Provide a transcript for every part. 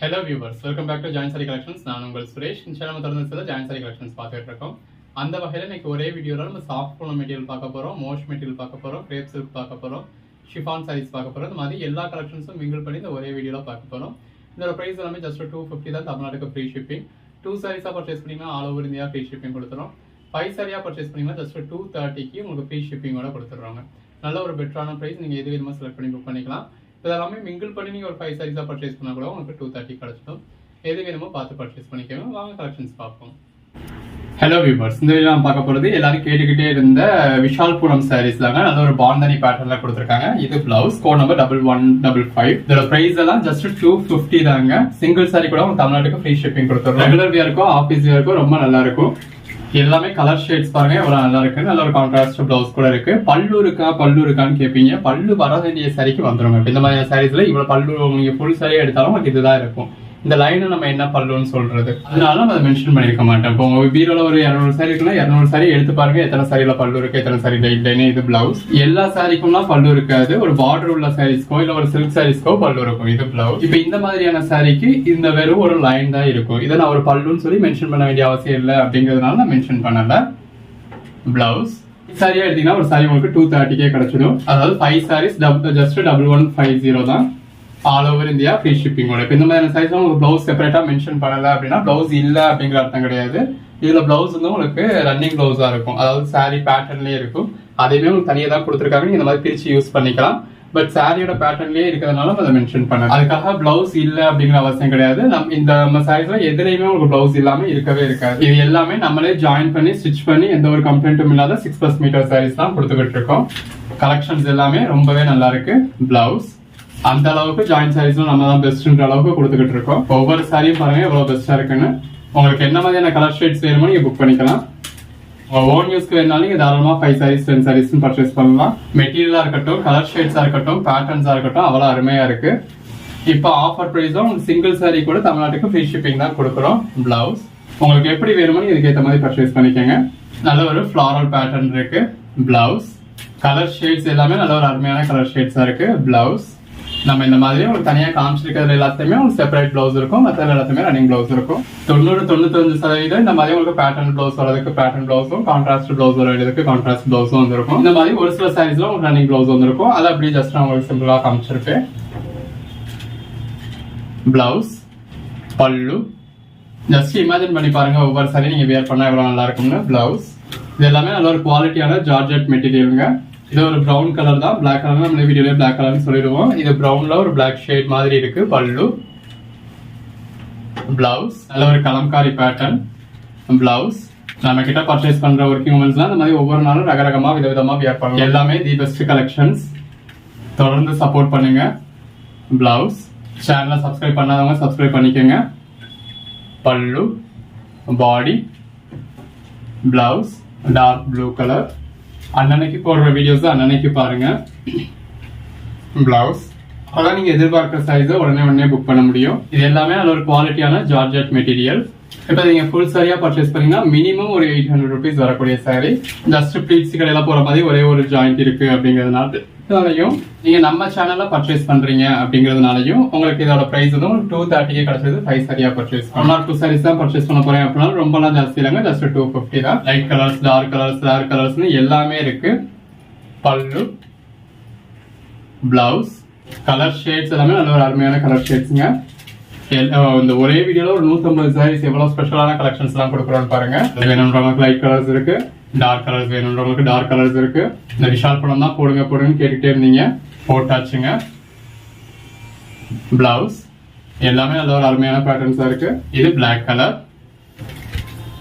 Hello viewers, welcome back to Giant Saree Collections. நான் உங்கள் சுரேஷ். இந்த சேனல் தொடர்ந்து சில Giant Saree Collections பார்த்துட்டு இருக்கோம். அந்த வகையில் இன்னைக்கு ஒரே வீடியோல நம்ம சாஃப்ட் பூனம் மெட்டீரியல் பார்க்க போறோம், மோஷ் மெட்டீரியல் பார்க்க போறோம், கிரேப் சில்க் பார்க்க போறோம், ஷிஃபான் சாரீஸ் பார்க்க போறோம். இந்த மாதிரி எல்லா கலெக்ஷன்ஸும் மிங்கிள் பண்ணி இந்த ஒரே வீடியோல பார்க்க போறோம். இதோட பிரைஸ் எல்லாமே ஜஸ்ட் 250 தான். தமிழ்நாட்டுக்கு ஃப்ரீ ஷிப்பிங். 2 சாரீஸா பர்ச்சேஸ் பண்ணீங்கன்னா all over India free shipping கொடுத்துறோம். 5 சாரியா பர்ச்சேஸ் பண்ணீங்கன்னா ஜஸ்ட் 230க்கு உங்களுக்கு ஃப்ரீ ஷிப்பிங்கோட கொடுத்துறாங்க. நல்ல ஒரு பெட்டரான பிரைஸ். நீங்க எது வேணுமோ செலக்ட் பண்ணி புக் பண்ணிக்கலாம். இதெல்லாமே மிங்கிள் பண்ணி நீங்க ஒரு 5 சாரீஸா பர்ச்சேஸ் பண்ணா கூட உங்களுக்கு 230 கிடைச்சிடும். எது வேணுமோ பார்த்து பர்ச்சேஸ் பண்ணிக்கோங்க. வாங்க கலெக்ஷன்ஸ் பார்ப்போம். ஹலோ வியூவர்ஸ், இந்த வீடியோ நம்ம பார்க்க போறது எல்லாரும் கேட்டுக்கிட்டே இருந்த விஷால் பூனம் சாரீஸ்லாங்க. நல்ல ஒரு பாந்தனி பேட்டர்ன்ல கொடுத்துருக்காங்க. இது பிளவுஸ் கோட் நம்பர் 1155. இதோட பிரைஸ் எல்லாம் ஜஸ்ட் 250 தாங்க. சிங்கிள் சாரி கூட உங்க தமிழ்நாட்டுக்கு ஃப்ரீ ஷிப்பிங் கொடுத்துருவோம். ரெகுலர் வியருக்கும் ஆஃபீஸ் வியருக்கும் ரொம்ப நல்லா இருக்கும். எல்லாமே கலர் ஷேட்ஸ் பாருங்க எவ்வளவு நல்லா இருக்கு. நல்ல ஒரு கான்ட்ராஸ்ட் பிளவுஸ் கூட இருக்கு. பல்லு இருக்கான்னு கேட்பீங்க. பல்லு வர வேண்டிய சாரிக்கு வந்துருங்க. இந்த மாதிரி சாரீஸ்ல இவ்வளவு பல்லு நீங்க ஃபுல் சாரியா எடுத்தாலும் உங்களுக்கு இதுதான் இருக்கும். இந்த லைனை நம்ம என்ன பல்லுன்னு சொல்றது, அதனால நம்ம அதை மென்ஷன் பண்ணிருக்க மாட்டோம். இப்போ உங்க பீரோல ஒரு 200 சாரி இருக்குன்னா 200 சாரி எடுத்து பாருங்க எத்தனை சாரியில பல்லு இருக்கு, எத்தனை சாரி லைன். இது பிளவுஸ். எல்லா சாரிக்கும்லாம் பல்லு இருக்காது. ஒரு பார்டர் உள்ள சாரீஸ்க்கோ இல்ல ஒரு சில்க் சாரீஸ்க்கோ பல்லு இருக்கும். இது பிளவுஸ். இப்போ இந்த மாதிரியான சாரிக்கு இந்த வெறும் ஒரு லைன் தான் இருக்கும். இதை நான் ஒரு பல்லுன்னு சொல்லி மென்ஷன் பண்ண வேண்டிய அவசியம் இல்லை அப்படிங்கிறதுனால நான் மென்ஷன் பண்ணல. பிளவுஸ் சாரியா எடுத்தீங்கன்னா ஒரு சாரி உங்களுக்கு 230க்கே கிடைச்சிடும். அதாவது 5 சாரீஸ் ஜஸ்ட் 1150 தான். ஆல் ஓவர் இந்தியா ஃப்ரீ ஷிப்பிங்கோட. இப்போ இந்த மாதிரி சைஸ்ல உங்களுக்கு பிளவுஸ் செப்பரேட்டா மென்ஷன் பண்ணல அப்படின்னா பிளவுஸ் இல்ல அப்படிங்கிற அர்த்தம் கிடையாது. இதுல பிளவுஸ் வந்து உங்களுக்கு ரன்னிங் பிளவுஸா இருக்கும். அதாவது சாரி பேட்டர்ன்லயே இருக்கும். அதையுமே உங்களுக்கு தனியா தான் கொடுத்துருக்காங்க. நீங்க இந்த மாதிரி பிரிச்சு யூஸ் பண்ணிக்கலாம். பட் சாரியோட பேட்டர்ன்லயே இருக்கிறதுனால அதை மென்ஷன் பண்ணல. அதுக்காக பிளவுஸ் இல்ல அப்படிங்கிற அவசியம் கிடையாது. இந்த சாரீஸ்ல எதுலையுமே உங்களுக்கு பிளவுஸ் இல்லாம இருக்கவே இருக்காது. இது எல்லாமே நம்மளே ஜாயின் பண்ணி ஸ்டிச் பண்ணி எந்த ஒரு கம்ப்ளைண்ட்டும் இல்லாத 6+ மீட்டர் சாரீஸ் தான் கொடுத்துக்கிட்டு இருக்கோம். கலெக்ஷன்ஸ் எல்லாமே ரொம்பவே நல்லா இருக்கு. பிளவுஸ் அந்த அளவுக்கு ஜாயின் சாரீஸ்ல நம்ம தான் பெஸ்ட்ன்ற அளவுக்கு கொடுத்துக்கிட்டு இருக்கோம். ஒவ்வொரு சாரியும் பாருங்க எவ்வளவு பெஸ்டா இருக்குன்னு. உங்களுக்கு என்ன மாதிரியான கலர் ஷேட்ஸ் வேணுமோ நீங்க புக் பண்ணிக்கலாம். உங்க ஓன் யூஸ்க்கு வேணாலும் நீங்க தாராளமா 5 சாரீஸ் 10 சாரீஸ் பர்ச்சேஸ் பண்ணலாம். மெட்டீரியலா இருக்கட்டும், கலர் ஷேட்ஸா இருக்கட்டும், பேட்டர்ன்ஸா இருக்கட்டும், அவ்வளவு அருமையா இருக்கு. இப்போ ஆஃபர் பிரைஸ் தான் உங்களுக்கு சிங்கிள் சாரி கூட தமிழ்நாட்டுக்கு ஃப்ரீ ஷிப்பிங் தான் கொடுக்குறோம். பிளவுஸ் உங்களுக்கு எப்படி வேணுமோ இதுக்கு ஏற்ற மாதிரி பர்ச்சேஸ் பண்ணிக்கோங்க. நல்ல ஒரு ஃபிளாரல் பேட்டர்ன் இருக்கு. பிளவுஸ் கலர் ஷேட்ஸ் எல்லாமே நல்ல ஒரு அருமையான கலர் ஷேட்ஸா இருக்கு. பிளவுஸ் நம்ம இந்த மாதிரி உங்களுக்கு தனியா காமிச்சிருக்கிறது எல்லாத்தையுமே உங்களுக்கு செப்பரேட் பிளவுஸ் இருக்கும். மற்ற எல்லாத்தையுமே ரன்னிங் பிளவுஸ் இருக்கும். 90-95% இந்த மாதிரி உங்களுக்கு பேட்டர்ன் பிளவுஸ் வரதுக்கு பேட்டர்ன் பிளவுஸும், கான்ட்ராஸ்ட் பிளவுஸ் வரதுக்கு கான்ட்ராஸ்ட் பிளவுஸும் வந்துருக்கும். இந்த மாதிரி ஒரு சில சாரீஸ்ல உங்களுக்கு ரன்னிங் பிளவுஸ் வந்துருக்கும். அதை அப்படியே ஜஸ்ட் நான் உங்களுக்கு சிம்பிளா காமிச்சிருப்பேன். பிளவுஸ் பல்லு ஜஸ்ட் இமேஜின் பண்ணி பாருங்க ஒவ்வொரு சாரி நீங்க வியர் பண்ணா எவ்வளவு நல்லா இருக்கும்னு. பிளவுஸ் இது எல்லாமே நல்ல ஒரு குவாலிட்டியான ஜார்ஜெட் மெட்டீரியலுங்க. இது ஒரு பிரவுன் கலர் தான். பிளாக் கலர் நம்ம வீடியோல பிளாக் கலர்னு சொல்லிடுவோம். இது பிரவுன்ல ஒரு பிளாக் ஷேட் மாதிரி இருக்கு. பல்லு. பிளவுஸ் நல்ல ஒரு கலம்காரி பேட்டர்ன். பிளவுஸ் நம்ம கிட்ட பர்ச்சேஸ் பண்ற ஒர்க்கிங் உமன்ஸ்லாம் இந்த மாதிரி ஒவ்வொரு நாளும் ரகரகமா விதவிதமா வியர் பண்ணுவோம். எல்லாமே தி பெஸ்ட் கலெக்ஷன்ஸ். தொடர்ந்து சப்போர்ட் பண்ணுங்க. பிளவுஸ் சேனலை சப்ஸ்கிரைப் பண்ணாதவங்க சப்ஸ்கிரைப் பண்ணிக்கோங்க. பல்லு, பாடி, பிளவுஸ் டார்க் ப்ளூ கலர். அன்னன்னைக்கு போடுற வீடியோஸ் அன்னன்னைக்கு பாருங்க. பிளவுஸ் அதான் நீங்க எதிர்பார்க்கிற சைஸை உடனே புக் பண்ண முடியும். இது எல்லாமே நல்ல ஒரு குவாலிட்டியான ஜார்ஜெட் மெட்டீரியல். இப்ப நீங்க ஃபுல் சாரியா பர்ச்சேஸ் பண்ணீங்கன்னா மினிமம் ஒரு 800 rupees வரக்கூடிய சாரி. ஜஸ்ட் ப்ளீட்ஸ் கடையில போற மாதிரி ஒரே ஒரு ஜாயிண்ட் இருக்கு அப்படிங்கறதுனாலையும் நீங்க நம்ம சேனல்ல பர்ச்சேஸ் பண்றீங்க அப்படிங்கறதுனாலையும் உங்களுக்கு இதோட பிரைஸ் வந்து 230க்கு கிடைச்சது. 5 சாரியா பர்ச்சேஸ் பண்ணா 2 சாரீஸ் தான் பர்ச்சேஸ் பண்ண போறேன் அப்படின்னா ரொம்பலாம் ஜாஸ்தி இல்லைங்க. ஜஸ்ட் 250 தான். லைட் கலர்ஸ், டார்க் கலர்ஸ்னு எல்லாமே இருக்கு. பல்லு, பிளவுஸ் கலர் ஷேட்ஸ் எல்லாமே நல்ல ஒரு அருமையான கலர் ஷேட்ஸ்ங்க. இந்த ஒரே வீடியோல ஒரு 150 சாரீஸ் எவ்வளவு ஸ்பெஷலான கலெக்ஷன்ஸ் எல்லாம் கொடுக்குறோம்னு பாருங்க. வேணும்ன்றவங்களுக்கு லைட் கலர்ஸ் இருக்கு, டார்க் கலர்ஸ் வேணும்ன்றவங்களுக்கு டார்க் கலர்ஸ் இருக்கு. இந்த விஷால் படம் தான் போடுங்கன்னு கேட்டுட்டே இருந்தீங்க, போட்டாச்சுங்க. பிளவுஸ் எல்லாமே நல்ல ஒரு அருமையான பேட்டர்ன்ஸா இருக்கு. இது பிளாக் கலர்.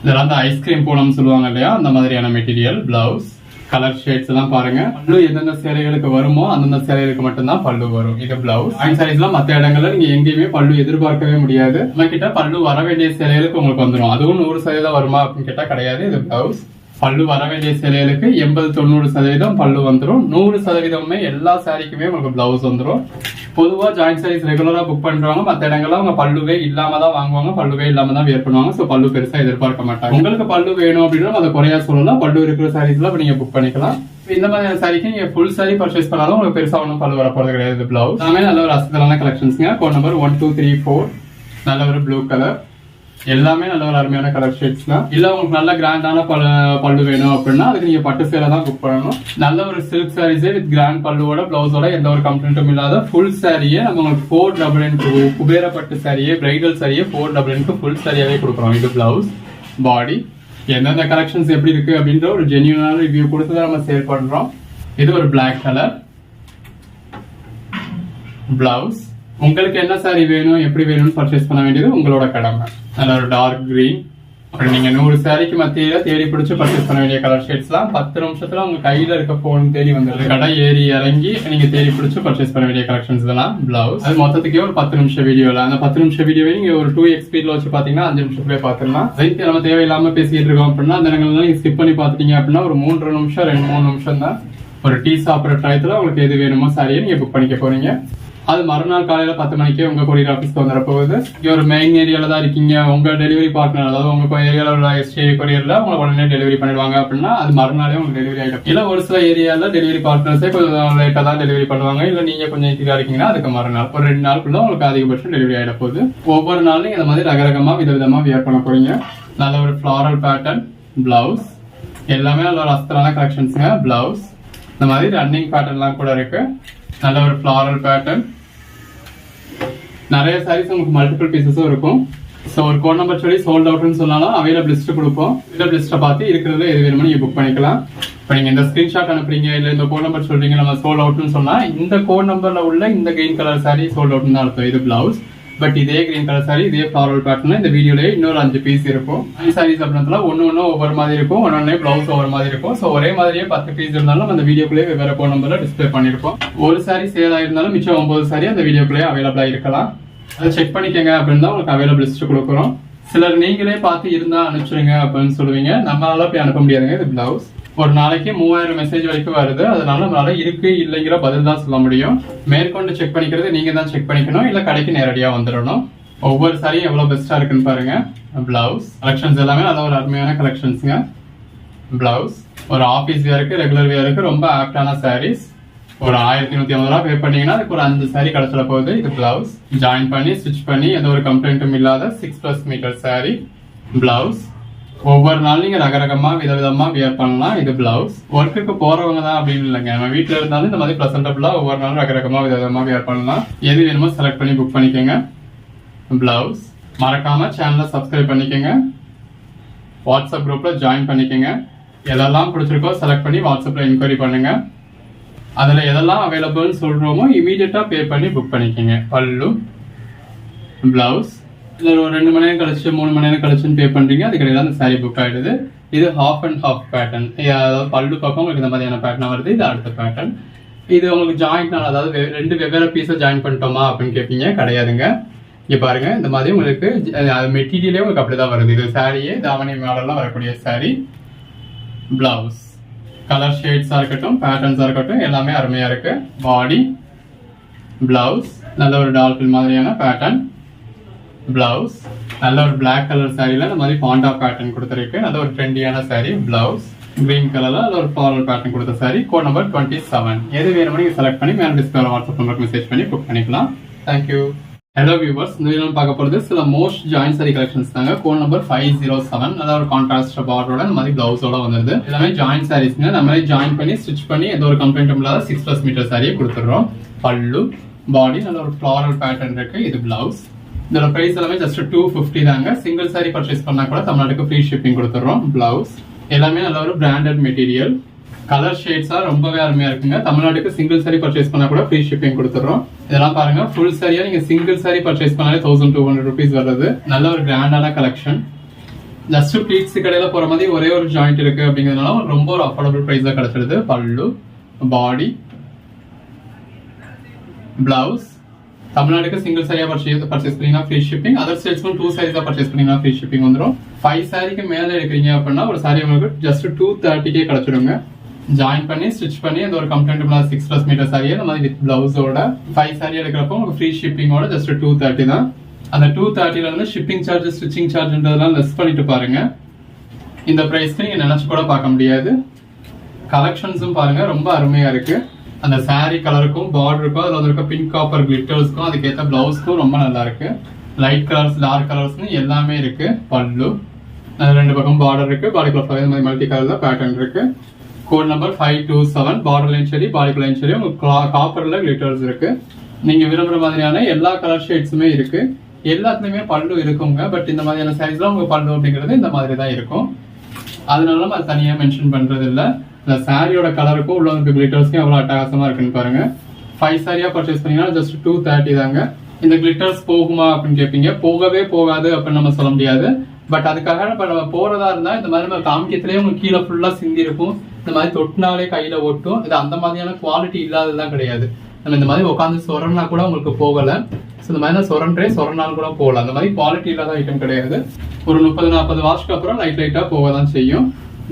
இதெல்லாம் அந்த ஐஸ்கிரீம் பூனம் சொல்லுவாங்க இல்லையா, அந்த மாதிரியான மெட்டீரியல். பிளவுஸ் கலர் ஷேட்ஸ் எல்லாம் பாருங்க. பல்லு எந்தெந்த சேலைகளுக்கு வருமோ அந்தந்த சேலைகளுக்கு மட்டும்தான் பல்லு வரும். இது பிளவுஸ். ஜாயின் சாரீஸ்லாம் மற்ற இடங்கள்ல நீங்க எங்கேயுமே பல்லு எதிர்பார்க்கவே முடியாது. நம்ம கிட்ட பல்லு வர வேண்டிய சேலைகளுக்கு உங்களுக்கு வந்துடும். அதுவும் 100% வருமா அப்படின்னு கேட்டா கிடையாது. இது பிளவுஸ். பல்லு வர வேண்டிய சேலைகளுக்கு 80-90% பல்லு வந்துடும். 100% எல்லா சாரிக்குமே உங்களுக்கு பிளவுஸ் வந்துடும். பொதுவா ஜாயின் சாரீஸ் ரெகுலரா புக் பண்றவங்க மற்ற இடங்கள்ல அவங்க பல்லுவே இல்லாம தான் வாங்குவாங்க, பல்லுவே இல்லாம தான் வியர் பண்ணுவாங்க. சோ பல்லு பெருசா எதிர்பார்க்க மாட்டாங்க. உங்களுக்கு பல்லு வேணும் அப்படின்னா அதை குறையா சொல்லலாம். பல்லு இருக்கிற சாரீஸ்ல நீங்க புக் பண்ணிக்கலாம். இந்த மாதிரி சாரிக்கு நீங்க ஃபுல் சாரி பர்ச்சேஸ் பண்ணாலும் உங்களுக்கு பெருசா ஒன்றும் பல்லு வர போறது கிடையாது. பிளவுஸ் எல்லாமே நல்ல ஒரு அசத்தலான கலெக்ஷன்ஸ்ங்க. கோட் நம்பர் 1234 நல்ல ஒரு ப்ளூ கலர். எல்லாமே நல்ல ஒரு அருமையான கலர் ஷேட்ஸ் தான். இல்ல உங்களுக்கு நல்ல கிராண்டான பல்லு வேணும் அப்படின்னா அதுக்கு நீங்க பட்டு சேலை தான் புக் பண்ணணும். நல்ல ஒரு சில்க் சாரீஸே வித் கிராண்ட் பல்லுவோட பிளவுஸோட எந்த ஒரு கம்ப்ளைண்ட்டும் இல்லாத ஃபுல் சாரியே நம்ம உங்களுக்கு 499 குபேர பட்டு சாரியே பிரைடல் சாரியே 499 ஃபுல் சாரியாவே கொடுக்குறோம். இது பிளவுஸ், பாடி, எந்தெந்த கலெக்ஷன்ஸ் எப்படி இருக்கு அப்படின்ற ஒரு ஜென்யூனான ரிவ்யூ கொடுத்து தான் நம்ம சேல் பண்றோம். இது ஒரு பிளாக் கலர் பிளவுஸ். உங்களுக்கு என்ன சாரி வேணும் எப்படி வேணும்னு பர்ச்சேஸ் பண்ண வேண்டியது உங்களோட கடமை. நல்ல ஒரு டார்க் கிரீன். அப்புறம் நீங்க 100 சாரிக்கு மத்தியில தேடி பிடிச்சு பர்ச்சேஸ் பண்ண வேண்டிய கலர் ஷேட்ஸ்லாம் 10 நிமிஷத்துல உங்க கையில இருக்க போன் தேடி வந்துடுது. கடை ஏறி இறங்கி நீங்க தேடி பிடிச்சு பர்ச்சேஸ் பண்ண வேண்டிய கலெக்ஷன்ஸ் இதெல்லாம். பிளவுஸ் அது மொத்தத்துக்கே ஒரு 10 நிமிஷம் வீடியோல. அந்த 10 நிமிஷம் வீடியோவை நீங்க ஒரு 2x ஸ்பீட்ல வச்சு பாத்தீங்கன்னா 5 நிமிஷத்துலயே பாத்துக்கலாம். அதுக்கு நம்ம தேவையில்லாம பேசிட்டு இருக்கோம் அப்படின்னா அந்த நேரங்கள்லாம் நீங்க ஸ்கிப் பண்ணி பாத்துட்டீங்க அப்படின்னா ஒரு 3 நிமிஷம் 2-3 நிமிஷம் தான். ஒரு டீ சாப்பிட்ற டயத்துல உங்களுக்கு எது வேணுமோ சாரியை நீங்க புக் பண்ணிக்க போறீங்க. அது மறுநாள் காலையில 10 மணிக்கே உங்க கொரியர் ஆஃபீஸ்க்கு வந்துட போகுது. இங்க ஒரு மெயின் ஏரியால தான் இருக்கீங்க, உங்க டெலிவரி பார்ட்னர் அதாவது உங்க ஏரியால உள்ள எஸ்டி கொரியர்ல உங்களுக்கு உடனே டெலிவரி பண்ணிடுவாங்க அப்படின்னா அது மறுநாளே உங்களுக்கு டெலிவரி ஆகிடும். இல்ல ஒரு சில ஏரியால டெலிவரி பார்ட்னர்ஸே கொஞ்சம் லேட்டா தான் டெலிவரி பண்ணுவாங்க. இல்ல நீங்க கொஞ்சம் இதா இருக்கீங்கன்னா அதுக்கு மறுநாள் ஒரு 2 நாளுக்குள்ள உங்களுக்கு அதிகபட்சம் டெலிவரி ஆகிட போகுது. ஒவ்வொரு நாளும் இந்த மாதிரி ரகரகமா விதவிதமா வியர் பண்ண போறீங்க. நல்ல ஒரு ஃபிளாரல் பேட்டர்ன் பிளவுஸ், எல்லாமே நல்ல ஒரு அஸ்தரான கலெக்ஷன்ஸுங்க. பிளவுஸ் இந்த மாதிரி ரன்னிங் பேட்டர்ன்லாம் கூட இருக்கு. நல்ல ஒரு ஃபிளாரல் பேட்டர்ன். நிறைய சாரீஸ் உங்களுக்கு மல்டிபிள் பீசஸும் இருக்கும். ஸோ ஒரு கோட் நம்பர் சொல்லி சோல்ட் அவுட்னு சொன்னாலும் அவைலபிள் லிஸ்ட் கொடுப்போம். அவைலபிள் லிஸ்ட்டை பார்த்து இருக்கிறதுல எது வேணுமோ நீங்க புக் பண்ணிக்கலாம். இப்போ நீங்க இந்த ஸ்கிரீன்ஷாட் அனுப்புறீங்க இல்ல இந்த கோட் நம்பர் சொல்றீங்க நம்ம சோல்ட் அவுட்னு சொன்னா இந்த கோட் நம்பர்ல உள்ள இந்த கிரீன் கலர் சாரி சோல்ட் அவுட்னு தான் அர்த்தம். இது பிளவுஸ். பட் இதே கிரீன் கலர் சாரி இதே ஃபிளாரல் பேட்டர்ன் இந்த வீடியோலயே இன்னொரு 5 பீஸ் இருக்கும். 5 சாரீஸ் அப்படின்றதுல ஒன்னு ஒவ்வொரு மாதிரி இருக்கும், ஒன்னொன்னே பிளவுஸ் ஒவ்வொரு மாதிரி இருக்கும். ஸோ ஒரே மாதிரியே 10 பீஸ் இருந்தாலும் அந்த வீடியோக்குள்ளே வெவ்வேறு கோட் நம்பர்ல டிஸ்பிளே பண்ணிருப்போம். ஒரு சாரி சேல் ஆயிருந்தாலும் மிச்சம் 9 சாரி அந்த வீடியோக்குள்ளே அவைலபிளா இருக்கலாம். அதை செக் பண்ணிக்கங்க அப்படின்னு தான் உங்களுக்கு அவைலபிள் லிஸ்ட் கொடுக்குறோம். சிலர் நீங்களே பார்த்து இருந்தா அனுப்பிச்சிருங்க அப்படின்னு சொல்லுவீங்க. நம்மளால போய் அனுப்ப முடியாதுங்க. இது பிளவுஸ். ஒரு நாளைக்கு 3000 மெசேஜ் வரைக்கும் வருது. அதனால நம்மளால இருக்கு இல்லைங்கிற பதில் தான் சொல்ல முடியும். மேற்கொண்டு செக் பண்ணிக்கிறது நீங்க தான் செக் பண்ணிக்கணும், இல்ல கடைக்கு நேரடியா வந்துடணும். ஒவ்வொரு சாரியும் எவ்வளவு பெஸ்டா இருக்குன்னு பாருங்க. பிளவுஸ் கலெக்ஷன்ஸ் எல்லாமே நல்ல ஒரு அருமையான கலெக்ஷன்ஸ்ங்க. பிளவுஸ் ஒரு ஆபீஸ் வியருக்கு ரெகுலர் வியருக்கு ரொம்ப ஆப்டான சாரீஸ். ஒரு 1150 ரூபா பே பண்ணீங்கன்னா அதுக்கு ஒரு 5 சாரி கிடைச்சிட போகுது. இது பிளவுஸ் ஜாயின் பண்ணி ஸ்டிச் பண்ணி எந்த ஒரு கம்ப்ளைண்ட்டும் இல்லாத 6+ மீட்டர் சாரி. பிளவுஸ் ஒவ்வொரு நாளும் நீங்க ரகரகமா விதவிதமா வியர் பண்ணலாம். இது பிளவுஸ். ஒர்க்குக்கு போறவங்க தான் அப்படின்னு இல்லைங்க, நம்ம வீட்டுல இருந்தாலும் இந்த மாதிரி ப்ரெசென்டபிளா ஒவ்வொரு நாளும் ரகரகமா விதவிதமா வியர் பண்ணலாம். எது வேணுமோ செலக்ட் பண்ணி புக் பண்ணிக்கோங்க. பிளவுஸ் மறக்காம சேனலை சப்ஸ்கிரைப் பண்ணிக்கோங்க. வாட்ஸ்அப் குரூப்ல ஜாயின் பண்ணிக்கோங்க. எதெல்லாம் பிடிச்சிருக்கோ செலக்ட் பண்ணி வாட்ஸ்அப்ல என்கொயரி பண்ணுங்க. அதுல எதெல்லாம் அவைலபிள் சொல்றோமோ இமீடியட்டா பே பண்ணி புக் பண்ணிக்கோங்க. பல்லு, பிளவுஸ் இதுல ஒரு 2 மணி நேரம் கழிச்சு 3 மணி நேரம் கழிச்சுன்னு பே பண்றீங்க, அதுக்கு இடையில அந்த சாரி புக் ஆயிடுது. இது ஹாஃப் அண்ட் ஹாஃப் பேட்டர்ன். அதாவது பல்லு பக்கம் உங்களுக்கு இந்த மாதிரியான பேட்டர்ன் வருது. இது அடுத்த பேட்டர்ன். இது உங்களுக்கு ஜாயிண்ட் அதாவது 2 வெவ்வேறு பீஸை ஜாயின் பண்ணிட்டோமா அப்படின்னு கேட்பீங்க. கிடையாதுங்க. இங்க பாருங்க இந்த மாதிரி உங்களுக்கு மெட்டீரியலே உங்களுக்கு அப்படிதான் வருது. இது சாரியே தாவணி மாடல்லாம் வரக்கூடிய சாரி. பிளவுஸ் கலர் ஷேட்ஸா இருக்கட்டும் பேட்டர்ன்ஸா இருக்கட்டும் எல்லாமே அருமையா இருக்கு. பாடி, பிளவுஸ் நல்ல ஒரு டால்பின் மாதிரியான பேட்டர்ன். பிளவுஸ் நல்ல ஒரு பிளாக் கலர் சாரியில இந்த மாதிரி பாண்டா பேட்டர்ன் கொடுத்துருக்கு. நல்ல ஒரு ட்ரெண்டியான சாரி. பிளவுஸ் கிரீன் கலர்ல நல்ல ஒரு ஃபிளாரல் பேட்டர்ன் கொடுத்த சாரி. Code number 27. எது வேணுமோ நீங்க செலக்ட் பண்ணி மேல டிஸ்பிளேல வாட்ஸ்அப் நம்பருக்கு மெசேஜ் பண்ணி புக் பண்ணிக்கலாம். தேங்க்யூ. ஹலோ வியூவர்ஸ், இந்த வீடியோல பார்க்க போறது சில மோஸ்ட் ஜாயின் சாரி கலெக்ஷன்ஸ் தாங்க. Code number 507. நல்ல ஒரு கான்ட்ராஸ்ட் பார்டரோட இந்த மாதிரி பிளவுஸோட வந்துருது. எல்லாமே ஜாயின் சாரீஸ்ங்க. நம்ம ஜாயின் பண்ணி ஸ்டிச் பண்ணி எந்த ஒரு கம்ப்ளைண்ட்டும் இல்லாத 6+ மீட்டர் சாரியை கொடுத்துடுறோம். பல்லு, பாடி நல்ல ஒரு ஃபிளாரல் பேட்டர்ன் இருக்கு. இது பிளவுஸ். இதோட பிரைஸ் எல்லாமே ஜஸ்ட் 250 தாங்க. சிங்கிள் சாரி பர்ச்சேஸ் பண்ணா கூட தமிழ்நாட்டுக்கு ஃப்ரீ ஷிப்பிங் கொடுத்துறோம். பிளவுஸ் எல்லாமே நல்ல ஒரு பிராண்டட் மெட்டீரியல். கலர் ஷேட்ஸா ரொம்பவே அருமையா இருக்குங்க. தமிழ்நாட்டுக்கு சிங்கிள் சாரி பர்ச்சேஸ் பண்ணா கூட ஃப்ரீ ஷிப்பிங் கொடுத்துறோம். இதெல்லாம் பாருங்க, ஃபுல் சாரியா நீங்க சிங்கிள் சாரி பர்ச்சேஸ் பண்ணாலே 1200 rupees வருது. நல்ல ஒரு கிராண்டான கலெக்ஷன். ஜஸ்ட் ப்ளீட்ஸ் கடையில போற மாதிரி ஒரே ஒரு ஜாயிண்ட் இருக்கு அப்படிங்கிறதுனால ரொம்ப ஒரு அஃபோர்டபுள் பிரைஸ்ல கிடைச்சிருது. பல்லு, பாடி, பிளவுஸ் தமிழ்நாட்டுக்கு சிங்கிள் சாரியா பர்ச்சேஸ் பண்ணீங்கன்னா ஃப்ரீ ஷிப்பிங். அதர் ஸ்டேட்ஸ்க்கும் 2 சாரீஸா பர்ச்சேஸ் பண்ணீங்கன்னா ஃப்ரீ ஷிப்பிங் வந்துடும். 5 சாரிக்கு மேல எடுக்கிறீங்க அப்படின்னா ஒரு சாரி உங்களுக்கு ஜஸ்ட் 230 கிடைச்சிருங்க. ஜாயின் பண்ணி ஸ்டிச் பண்ணி அந்த ஒரு கம்ப்ளைண்ட் 6+ மீட்டர் சாரியை இந்த மாதிரி வித் பிளவுஸோட 5 சாரி எடுக்கிறப்போ உங்களுக்கு ஃப்ரீ ஷிப்பிங்கோட ஜஸ்ட் 230 தான். அந்த 230ல இருந்து ஷிப்பிங் சார்ஜ் ஸ்டிச்சிங் சார்ஜ்ன்றதெல்லாம் லெஸ் பண்ணிட்டு பாருங்க. இந்த பிரைஸ்க்கு நீங்க நினைச்சு கூட பார்க்க முடியாது. கலெக்ஷன்ஸும் பாருங்க ரொம்ப அருமையா இருக்கு. அந்த சாரி கலருக்கும் பார்டருக்கும் அதில் இருக்க பிங்க் காப்பர் கிளிட்டர்ஸ்க்கும் அதுக்கேற்ற பிளவுஸ்க்கும் ரொம்ப நல்லா இருக்கு. லைட் கலர்ஸ் டார்க் கலர்ஸ்னு எல்லாமே இருக்கு. பல்லு 2 பக்கம் பார்டர் இருக்கு. பாடிக்குள்ள ஃப்ளவர் இந்த மாதிரி மல்டி கலர்ல பேட்டர்ன் இருக்கு. Code number 527. பார்டர்லையும் சரி பாடிக்குள்ளையும் சரி உங்களுக்கு காப்பர்ல கிளிட்டர்ஸ் இருக்கு. நீங்க விரும்புற மாதிரியான எல்லா கலர் ஷேட்ஸுமே இருக்கு. எல்லாத்துலயுமே பல்லு இருக்குங்க. பட் இந்த மாதிரியான சைஸ்ல உங்க பல்லு அப்படிங்கிறது இந்த மாதிரி தான் இருக்கும். அதனால நம்ம அது தனியா மென்ஷன் பண்றது இல்ல. இந்த சாரியோட கலருக்கும் உள்ள வந்து கிளிட்டர்ஸ்க்கும் எவ்வளவு அட்டகாசமா இருக்குன்னு பாருங்க. 5 சாரியா பர்ச்சேஸ் பண்ணீங்கன்னா ஜஸ்ட் 230 தாங்க. இந்த கிளிட்டர்ஸ் போகுமா அப்படின்னு கேட்பீங்க. போகவே போகாது அப்படின்னு நம்ம சொல்ல முடியாது. பட் அதுக்காக நம்ம போறதா இருந்தா இந்த மாதிரி நம்ம காமிக்கத்திலேயே உங்களுக்கு கீழே ஃபுல்லா சிந்தி இருக்கும். இந்த மாதிரி தொட்டினாலே கையில ஒட்டும். இது அந்த மாதிரியான குவாலிட்டி இல்லாததான் கிடையாது. நம்ம இந்த மாதிரி உட்காந்து சொரன்னா கூட உங்களுக்கு போகல. இந்த மாதிரி சொரனால் கூட போகலாம். அந்த மாதிரி குவாலிட்டி இல்லாத ஐட்டம் கிடையாது. ஒரு 30-40 வாஷ்க்கு அப்புறம் லைட்டா போக தான் செய்யும்.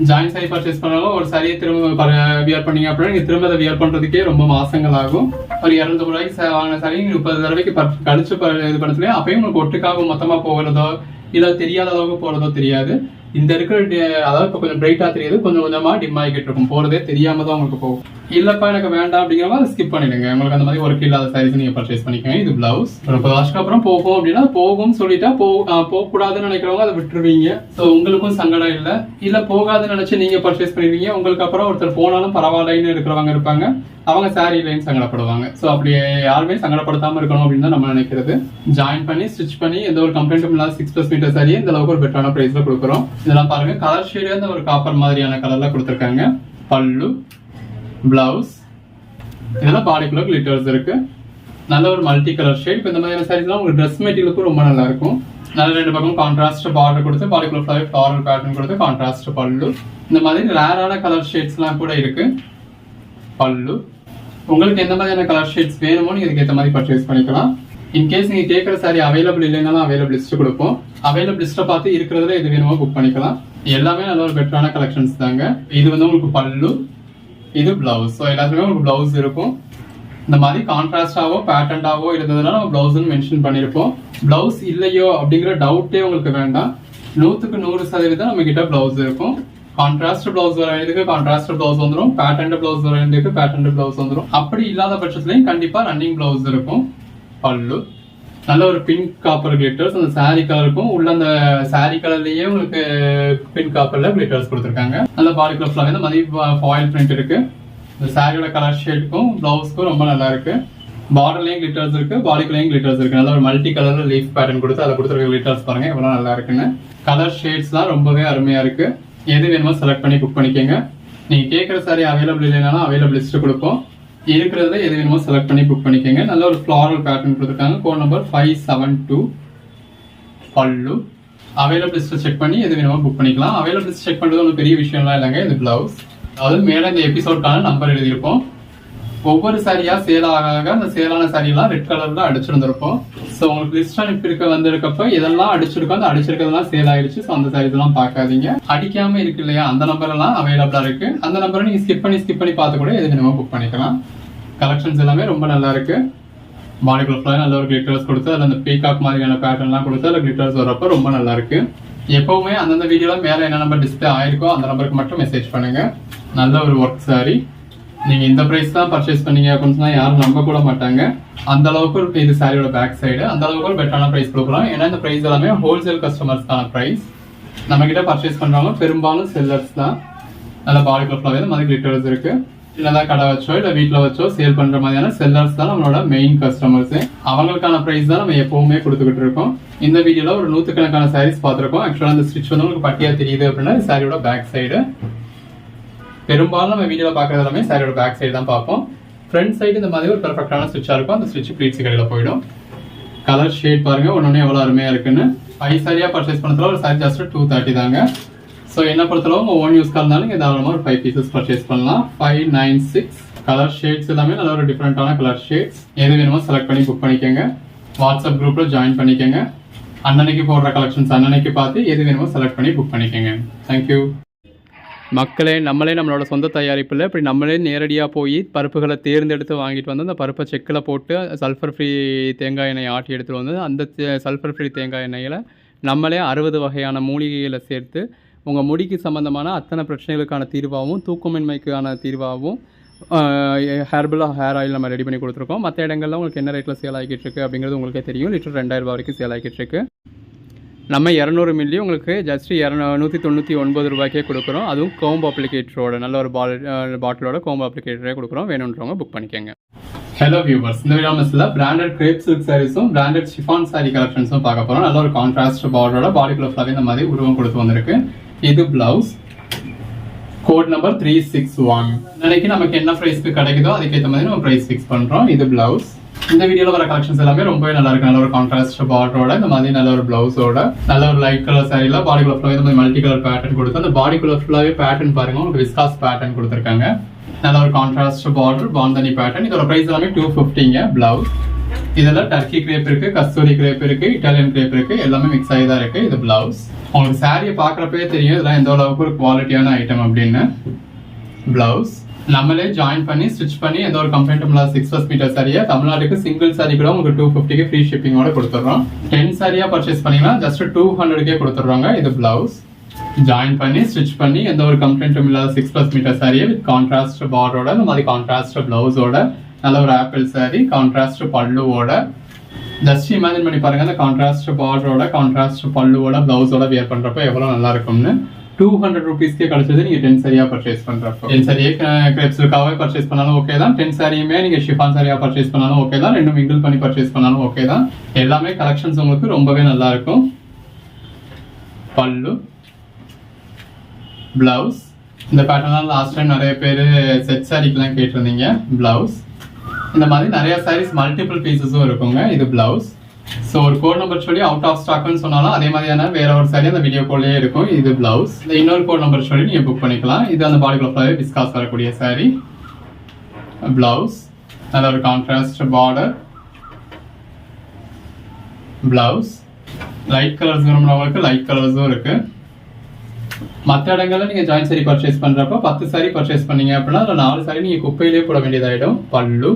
ஜாயின் சாரி பர்ச்சேஸ் பண்ணாலும் ஒரு சாரியை திரும்ப வியர் பண்ணீங்க அப்படின்னா நீங்க திரும்ப அதை வியர் பண்றதுக்கே ரொம்ப மாசங்கள் ஆகும். ஒரு 200 ரூபாய்க்கு வாங்கின சாரி 30 தடவைக்கு கழிச்சு இது பண்ணதுலயே அப்பயும் உங்களுக்கு ஒட்டுக்காக மொத்தமா போகிறதோ இல்ல தெரியாத அளவுக்கு போறதோ தெரியாது. இந்த இருக்கிற அதாவது இப்போ கொஞ்சம் பிரைட்டா தெரியுது, கொஞ்சம் கொஞ்சமா டிம் ஆகிட்டு இருக்கும். போறதே தெரியாம தான் உங்களுக்கு போகும். இல்லப்பா எனக்கு வேண்டாம் அப்படிங்கிறவங்க அதை ஸ்கிப் பண்ணிடுங்க. உங்களுக்கு அந்த மாதிரி ஒர்க் இல்லாத சாரீஸ் நீங்க பர்ச்சேஸ் பண்ணிக்கோங்க. இது பிளவுஸ் 30 வருஷத்துக்கு அப்புறம் போகும் அப்படின்னா போகும்னு சொல்லிட்டா போக கூடாதுன்னு நினைக்கிறவங்க அதை விட்டுருவீங்க. ஸோ உங்களுக்கும் சங்கடம் இல்ல போகாதுன்னு நினைச்சு நீங்க பர்ச்சேஸ் பண்ணிருவீங்க. உங்களுக்கு அப்புறம் ஒருத்தர் போனாலும் பரவாயில்லைன்னு இருக்கிறவங்க இருப்பாங்க. அவங்க சாரி இல்லைன்னு சங்கடப்படுவாங்க. ஸோ அப்படி யாருமே சங்கடப்படுத்தாம இருக்கணும் அப்படின்னு தான் நம்ம நினைக்கிறது. ஜாயின் பண்ணி ஸ்டிச் பண்ணி எந்த ஒரு கம்ப்ளைண்ட்டும் இல்லாத 6+ மீட்டர் சாரியை இந்த அளவுக்கு ஒரு பெட்டரான பிரைஸ்ல கொடுக்குறோம். இதெல்லாம் பாருங்க கலர் ஷேடு அந்த ஒரு காப்பர் மாதிரியான கலர்ல கொடுத்துருக்காங்க. பல்லு பிளவுஸ் இதெல்லாம் பாடிக்குள்ள கிளிட்டர்ஸ் இருக்கு. நல்ல ஒரு மல்டி கலர் ஷேட். இந்த மாதிரியான சாரீஸ்லாம் உங்களுக்கு ட்ரெஸ் மெட்டீரியலுக்கும் ரொம்ப நல்லா இருக்கும். நல்ல 2 பக்கம் கான்ட்ராஸ்ட் பார்டர் கொடுத்து பாடிக்குள்ள ஃப்ளோரல் பேட்டர்ன் கொடுத்து கான்ட்ராஸ்ட் பல்லு. இந்த மாதிரி ரேரான கலர் ஷேட்ஸ்லாம் கூட இருக்கு. பல்லு உங்களுக்கு எந்த மாதிரியான கலர் ஷேட்ஸ் வேணுமோ நீங்க இதுக்கு ஏற்ற மாதிரி பர்ச்சேஸ் பண்ணிக்கலாம். இன்கேஸ் நீங்க கேட்குற சாரி அவைலபிள் இல்லைனாலும் அவைலபிள் லிஸ்ட் கொடுப்போம். அவைலபிள் லிஸ்ட்டை பார்த்து இருக்கிறதுல எது வேணுமோ புக் பண்ணிக்கலாம். எல்லாமே நல்ல ஒரு பெட்டரான கலெக்ஷன்ஸ் தாங்க. இது வந்து உங்களுக்கு பல்லு, இது பிளவுஸ். ஸோ எல்லாத்துக்குமே உங்களுக்கு பிளவுஸ் இருக்கும். இந்த மாதிரி கான்ட்ராஸ்டாவோ பேட்டர்ன்டாவோ இருந்ததுனால நம்ம பிளவுஸ்ன்னு மென்ஷன் பண்ணியிருப்போம். பிளவுஸ் இல்லையோ அப்படிங்கிற டவுட்டே உங்களுக்கு வேண்டாம். 100க்கு 100% நம்ம கிட்ட பிளவுஸ் இருக்கும். கான்ட்ராஸ்ட் பிளவுஸ் வர வேண்டியதுக்கு கான்ட்ராஸ்ட் பிளவுஸ் வந்துடும். பேட்டர்ன் பிளவுஸ் வர வேண்டியதுக்கு பேட்டர்ன் பிளவுஸ் வந்துடும். அப்படி இல்லாத பட்சத்துலையும் கண்டிப்பா ரன்னிங் பிளவுஸ் இருக்கும். பல்லு நல்ல ஒரு பிங்க் காப்பர் கிளிட்டர்ஸ். அந்த சாரி கலருக்கும் உள்ள அந்த சாரி கலர்லயே உங்களுக்கு பிங்க் காப்பர்ல கிளிட்டர்ஸ் கொடுத்துருக்காங்க. நல்ல பாடி கிளப்ல இந்த மாதிரி ஃபாயில் பிரிண்ட் இருக்கு. இந்த சாரியோட கலர் ஷேடுக்கும் பிளவுஸ்க்கும் ரொம்ப நல்லா இருக்கு. பார்டர்லயும் கிளிட்டர்ஸ் இருக்கு, பாடிக்குள்ளேயும் கிளிட்டர்ஸ் இருக்கு. நல்ல ஒரு மல்டி கலர்ல லீஃப் பேட்டர்ன் கொடுத்து அதை கொடுத்துருக்க கிளிட்டர்ஸ் பாருங்க எவ்வளவு நல்லா இருக்குன்னு. கலர் ஷேட்ஸ்லாம் ரொம்பவே அருமையா இருக்கு. எது வேணுமோ செலக்ட் பண்ணி புக் பண்ணிக்கோங்க. நீங்க கேட்குற சாரி அவைலபிள் இல்லைனாலும் அவைலபிள் லிஸ்ட் கொடுப்போம். இருக்கிறத எது வேணுமோ செலக்ட் பண்ணி புக் பண்ணிக்கோங்க. நல்ல ஒரு ஃப்ளாரல் பேட்டர்ன் கொடுத்துருக்காங்க. Code number 572. Pallu available list check பண்ணி எது வேணுமோ புக் பண்ணிக்கலாம். அவைலபிள் லிஸ்ட் செக் பண்றது ஒரு பெரிய விஷயம்லாம் இல்லைங்க. இது பிளவுஸ். அதாவது மேலே இந்த எபிசோட்கான நம்பர் எழுதியிருப்போம். ஒவ்வொரு சாரியா சேல் ஆக அந்த சேலான சாரியெல்லாம் ரெட் கலர்ல அடிச்சிருந்திருப்போம். ஸோ உங்களுக்கு லிஸ்ட் அனுப்பி வந்திருக்கப்ப இதெல்லாம் அடிச்சிருக்கோம். அந்த அடிச்சிருக்கிறதுலாம் சேல் ஆயிடுச்சு. ஸோ அந்த சாரீஸ் எல்லாம் பார்க்காதீங்க. அடிக்காம இருக்கு இல்லையா, அந்த நம்பர் எல்லாம் அவைலபிளா இருக்கு. அந்த நம்பரை நீங்க ஸ்கிப் பண்ணி பார்த்து கூட எது வேணுமோ புக் பண்ணிக்கலாம். கலெக்ஷன்ஸ் எல்லாமே ரொம்ப நல்லா இருக்கு. பாடி கிளப்ல நல்ல ஒரு கிளிட்டர்ஸ் கொடுத்து அதில் அந்த பீகாக் மாதிரியான பேட்டர்ன்லாம் கொடுத்து அதில் கிளிட்டர்ஸ் வரப்போ ரொம்ப நல்லா இருக்கு. எப்பவுமே அந்தந்த வீடியோல மேல என்ன நம்பர் டிஸ்பிளே ஆயிருக்கோ அந்த நம்பருக்கு மட்டும் மெசேஜ் பண்ணுங்க. நல்ல ஒரு ஒர்க் சாரி. நீங்க இந்த பிரைஸ் தான் பர்ச்சேஸ் பண்ணீங்க அப்படின்னு சொன்னா யாரும் நம்ப கூட மாட்டாங்க. அந்த அளவுக்கு இது சாரியோட பேக் சைடு அந்த அளவுக்கு ஒரு பெட்டரான பிரைஸ் கொடுக்கலாம். ஏன்னா இந்த பிரைஸ் எல்லாமே ஹோல்சேல் கஸ்டமர்ஸ்க்கான பிரைஸ். நம்ம கிட்ட பர்ச்சேஸ் பண்றவங்க பெரும்பாலும் செல்லர்ஸ் தான். நல்ல பாடி கிளப்ல இந்த மாதிரி கிளிட்டர்ஸ் இருக்கு. இல்லதான் கடை வச்சோ இல்ல வீட்டுல வச்சோ சேல் பண்ற மாதிரியான செல்லர்ஸ் தான் நம்மளோட மெயின் கஸ்டமர்ஸ். அவங்களுக்கான பிரைஸ் தான் நம்ம எப்பவுமே கொடுத்துக்கிட்டு இருக்கோம். இந்த வீடியோல ஒரு 100கணக்கான சாரீஸ் பார்த்திருக்கோம். ஆக்சுவலா அந்த ஸ்டிச் வந்து உங்களுக்கு பட்டியா தெரியுது அப்படின்னா சாரியோட பேக் சைடு. பெரும்பாலும் நம்ம வீடியோல பாக்குறது எல்லாமே சாரியோட பேக் சைடு தான் பார்ப்போம். ஃப்ரண்ட் சைடு இந்த மாதிரி ஒரு பெர்ஃபெக்டான ஸ்டிச்சா இருக்கும். அந்த ஸ்டிச் ப்ளீட்ஸ் கடையில போயிடும். கலர் ஷேட் பாருங்க ஒன்னொன்னு எவ்வளவு அருமையா இருக்குன்னு. 5 சாரியா பர்ச்சேஸ் பண்ணதுல ஒரு சாரி ஜஸ்ட் 230 தாங்க. ஸோ என்ன பொறுத்தளவு உங்க ஓன் யூஸ்க்காக இருந்தாலும் நீங்க தாராளமாக ஒரு 5 பீசஸ் பர்ச்சேஸ் பண்ணலாம். 596 கலர் ஷேட்ஸ் எல்லாமே நல்ல ஒரு டிஃப்ரெண்டான கலர் ஷேட்ஸ். எது வேணுமோ செலக்ட் பண்ணி புக் பண்ணிக்கோங்க. வாட்ஸ்அப் குரூப்ல ஜாயின் பண்ணிக்கோங்க. அன்னன்னைக்கு போடுற கலெக்ஷன்ஸ் அன்னன்னைக்கு பார்த்து எது வேணுமோ செலக்ட் பண்ணி புக் பண்ணிக்கோங்க. தேங்க்யூ. மக்களே, நம்மளோட சொந்த தயாரிப்பில் இப்படி நம்மளே நேரடியாக போய் பருப்புகளை தேர்ந்தெடுத்து வாங்கிட்டு வந்து அந்த பருப்பை செக்கில் போட்டு சல்ஃபர் ஃப்ரீ தேங்காய் எண்ணெய் ஆட்டி எடுத்துகிட்டு வந்து அந்த சல்ஃபர் ஃப்ரீ தேங்காய் எண்ணெயில் நம்மளே 60 வகையான மூலிகைகளை சேர்த்து உங்கள் முடிக்கு சம்மந்தமான அத்தனை பிரச்சனைகளுக்கான தீர்வாகவும் தூக்கமின்மைக்கான தீர்வாகவும் ஹேர்பலாக ஹேர் ஆயில் நம்ம ரெடி பண்ணி கொடுத்துருக்கோம். மற்ற இடங்கள்ல உங்களுக்கு என்ன ரேட்டில் சேல் ஆகிட்டு இருக்குது அப்படிங்கிறது உங்களுக்கே தெரியும். லிட்டர் 2000 ரூபா வரைக்கும் சேல் ஆகிட்டு இருக்கு. நம்ம 200 மில்லி உங்களுக்கு ஜஸ்ட் 199 ரூபாய்க்கே கொடுக்குறோம். அதுவும் கோம்பு அப்ளிகேட்டரோட நல்ல ஒரு பாட்டிலோட கோம்பு அப்ளிகேட்டரே கொடுக்குறோம். வேணுன்றவங்க புக் பண்ணிக்கோங்க. ஹலோ வியூவர்ஸ், இந்த வீடியோஸில் பிராண்டட் கிரேப் சில்க் சாரீஸும் பிராண்டட் ஷிஃபான் சாரி கலெக்ஷன்ஸும் பார்க்க போகிறோம். நல்ல ஒரு கான்ட்ராஸ்ட் பார்டரோட பாடிக்குள்ள ஃபுல்லாகவே இந்த மாதிரி உருவம் கொடுத்து வந்திருக்கு. இது பிளவுஸ், கோட் நம்பர் 361. இன்னைக்கு நமக்கு என்ன ப்ரைஸ்க்கு கிடைக்குதோ அதுக்கேற்ற மாதிரி நம்ம ப்ரைஸ் ஃபிக்ஸ் பண்ணுறோம். இது பிளவுஸ். இந்த வீடியோல வர கலெக்ஷன்ஸ் எல்லாமே ரொம்பவே நல்லா இருக்கு. நல்ல ஒரு கான்ட்ராஸ்ட் பார்டரோட இந்த மாதிரி நல்ல ஒரு பிளவுஸோட நல்ல ஒரு லைட் கலர் சாரியில பாடிக்குள்ள ஃபுல்லாவே இந்த மாதிரி மல்டி கலர் பேட்டர்ன் கொடுத்து அந்த பாடிக்குள்ள ஃபுல்லாவே பேட்டர்ன் பாருங்க, உங்களுக்கு விஸ்காஸ் பேட்டர்ன் கொடுத்துருக்காங்க. நல்ல ஒரு கான்ட்ராஸ்ட் பார்டர் பாந்தனி பேட்டர்ன். இதோட பிரைஸ் எல்லாமே 250ங்க. பிளவுஸ் இதெல்லாம் டர்க்கி கிரேப் இருக்கு, கஸ்தூரி கிரேப் இருக்கு, இட்டாலியன் கிரேப் இருக்கு, எல்லாமே மிக்ஸ் ஆகி தான் இருக்கு. இது பிளவுஸ். உங்களுக்கு சாரியை பாக்குறப்பவே தெரியும் இதெல்லாம் எந்த அளவுக்கு ஒரு குவாலிட்டியான ஐட்டம் அப்படின்னு. பிளவுஸ் நம்மளே ஜாயின் பண்ணி ஸ்டிச் பண்ணி எந்த ஒரு கம்ப்ளைண்ட்டும் இல்லாத 6+ மீட்டர் சாரியா தமிழ்நாட்டுக்கு சிங்கிள் சாரி கூட உங்களுக்கு 250க்கு ஃப்ரீ ஷிப்பிங்கோட கொடுத்துட்றோம். 10 சாரியா பர்ச்சேஸ் பண்ணீங்கன்னா ஜஸ்ட் 200க்கே கொடுத்துட்றாங்க. இது பிளவுஸ். ஜாயின் பண்ணி ஸ்டிச் பண்ணி எந்த ஒரு கம்ப்ளைண்ட்டும் இல்லாத 6+ மீட்டர் சாரியை வித் கான்ட்ராஸ்ட் பார்டரோட இந்த மாதிரி கான்ட்ராஸ்ட் பிளவுஸோட நல்ல ஒரு ஆப்பிள் சாரி கான்ட்ராஸ்ட் பல்லுவோட ஜஸ்ட் இமேஜின் பண்ணி பாருங்க. அந்த கான்ட்ராஸ்ட் பார்டரோட கான்ட்ராஸ்ட் பல்லுவோட பிளவுஸோட வியர் பண்றப்ப எவ்வளவு நல்லா இருக்கும்னு. 200 rupeesக்கே கிடைச்சது நீங்க 10 சாரியா பர்ச்சேஸ் பண்றப்போ. 10 சாரியே கிரேப் சில்காவே பர்ச்சேஸ் பண்ணாலும் ஓகே தான், 10 சாரியுமே நீங்க ஷிஃபான் சாரியா பர்ச்சேஸ் பண்ணாலும் ஓகே தான், ரெண்டும் மிங்கிள் பண்ணி பர்ச்சேஸ் பண்ணாலும் ஓகே தான். எல்லாமே கலெக்ஷன்ஸ் உங்களுக்கு ரொம்பவே நல்லா இருக்கும். பல்லு, பிளவுஸ். இந்த பேட்டர்ன் லாஸ்ட் டைம் நிறைய பேர் செட் சாரிக்கெல்லாம் கேட்டிருந்தீங்க. பிளவுஸ் இந்த மாதிரி நிறைய சாரீஸ் மல்டிபிள் பீசஸும் இருக்குங்க. இது பிளவுஸ். ஸோ ஒரு கோட் நம்பர் சொல்லி அவுட் ஆஃப் ஸ்டாக்னு சொன்னாலும் அதே மாதிரியான வேற ஒரு சாரி அந்த வீடியோ கோட்லேயே இருக்கும். இது பிளவுஸ். இந்த இன்னொரு கோட் நம்பர் சொல்லி நீங்கள் புக் பண்ணிக்கலாம். இது அந்த பாடிக்குள்ள ஃபுல்லாகவே டிஸ்காஸ் வரக்கூடிய சாரி. பிளவுஸ் நல்ல ஒரு contrast border. Blouse light colours விரும்புறவங்களுக்கு லைட் கலர்ஸும் இருக்கு. மற்ற இடங்கள்ல நீங்க ஜாயின் சாரி பர்ச்சேஸ் பண்றப்ப 10 சாரி பர்ச்சேஸ் பண்ணீங்க அப்படின்னா அதில் 4 சாரி நீங்க குப்பையிலேயே போட வேண்டியதாயிடும். பல்லு,